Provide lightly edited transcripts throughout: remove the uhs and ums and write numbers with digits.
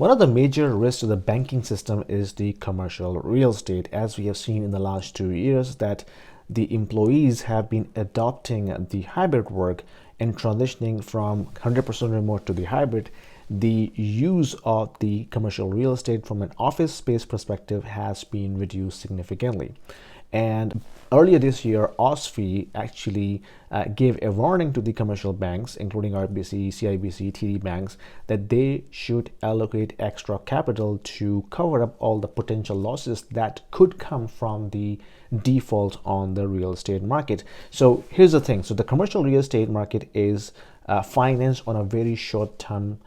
One of the major risks to the banking system is the commercial real estate, as we have seen in the last 2 years that the employees have been adopting the hybrid work and transitioning from 100% remote to the hybrid. The use of the commercial real estate from an office space perspective has been reduced significantly. And earlier this year, OSFI actually gave a warning to the commercial banks, including RBC, CIBC, TD banks, that they should allocate extra capital to cover up all the potential losses that could come from the default on the real estate market. So here's the thing. So the commercial real estate market is financed on a very short term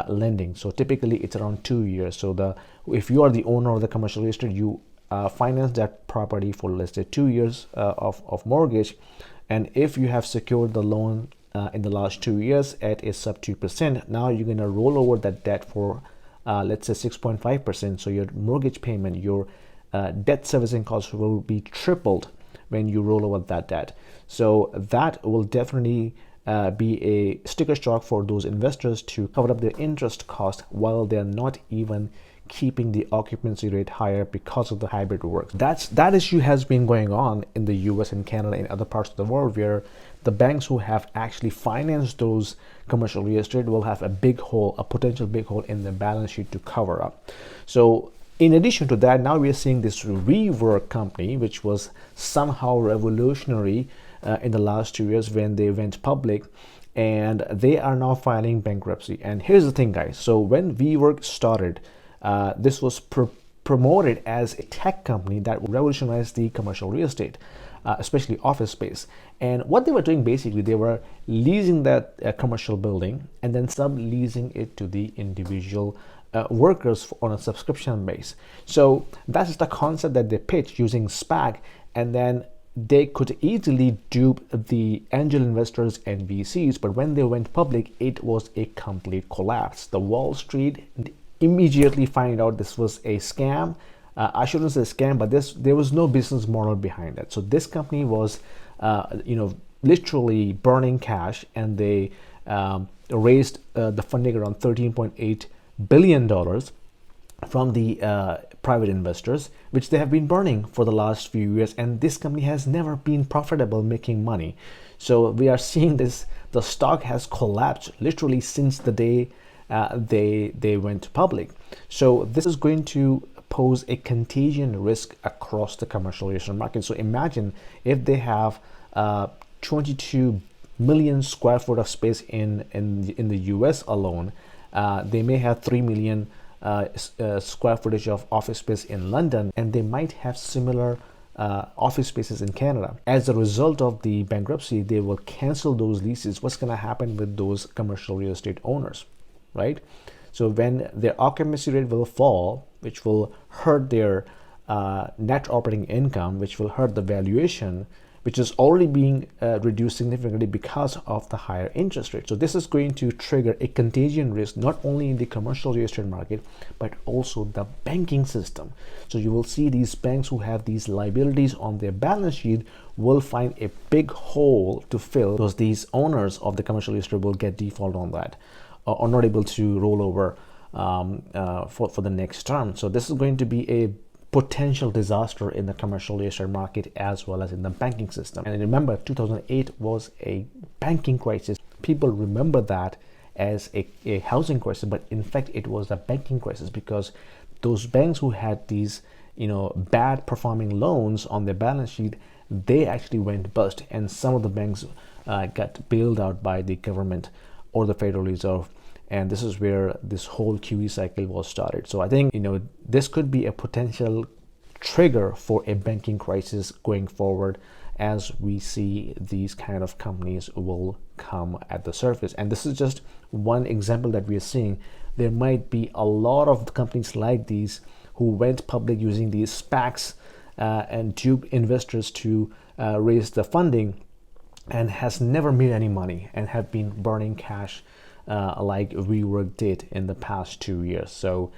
lending. So typically it's around 2 years. So if you are the owner of the commercial real estate, you finance that property for, let's say, 2 years of mortgage, and if you have secured the loan in the last 2 years at a sub 2%, now you're going to roll over that debt for let's say 6.5%. So your mortgage payment, your debt servicing costs will be tripled when you roll over that debt. So that will definitely be a sticker shock for those investors to cover up their interest cost while they're not even keeping the occupancy rate higher because of the hybrid work. That issue has been going on in the US and Canada and other parts of the world, where the banks who have actually financed those commercial real estate will have a potential big hole in the balance sheet to cover up. So in addition to that, now we are seeing this WeWork company, which was somehow revolutionary in the last 2 years when they went public, and they are now filing bankruptcy. And here's the thing, guys. So when WeWork started, this was promoted as a tech company that would revolutionize the commercial real estate, especially office space. And what they were doing, basically, they were leasing that commercial building and then subleasing it to the individual workers on a subscription base. So that's the concept that they pitched using SPAC, and then they could easily dupe the angel investors and VCs. But when they went public, it was a complete collapse. The Wall Street immediately find out this was a scam. I shouldn't say scam, but there was no business model behind it. So this company was literally burning cash, and they raised the funding around $13.8 billion from the private investors, which they have been burning for the last few years, and this company has never been profitable, making money. So we are seeing this, the stock has collapsed literally since the day they went public. So this is going to pose a contagion risk across the commercial real estate market. So imagine if they have 22 million square foot of space in the US alone. They may have 3 million square footage of office space in London, and they might have similar office spaces in Canada. As a result of the bankruptcy, they will cancel those leases. What's going to happen with those commercial real estate owners, right? So when their occupancy rate will fall, which will hurt their net operating income, which will hurt the valuation, which is already being reduced significantly because of the higher interest rate. So this is going to trigger a contagion risk, not only in the commercial real estate market, but also the banking system. So you will see these banks who have these liabilities on their balance sheet will find a big hole to fill, because these owners of the commercial real estate will get default on that, or not able to roll over for the next term. So this is going to be a potential disaster in the commercial real estate market as well as in the banking system. And remember, 2008 was a banking crisis. People remember that as a housing crisis, but in fact it was a banking crisis, because those banks who had these bad performing loans on their balance sheet, they actually went bust, and some of the banks got bailed out by the government or the Federal Reserve. And this is where this whole QE cycle was started. So I think, this could be a potential trigger for a banking crisis going forward, as we see these kind of companies will come at the surface. And this is just one example that we are seeing. There might be a lot of companies like these who went public using these SPACs and duped investors to raise the funding, and has never made any money and have been burning cash like WeWork did in the past 2 years. So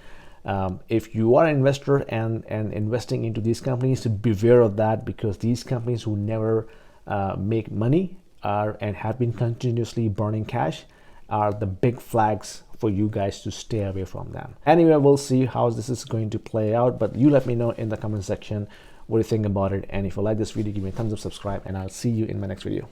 if you are an investor and investing into these companies, beware of that, because these companies who never make money and have been continuously burning cash are the big flags for you guys to stay away from them. Anyway, we'll see how this is going to play out, but you let me know in the comment section what you think about it. And if you like this video, give me a thumbs up, subscribe, and I'll see you in my next video.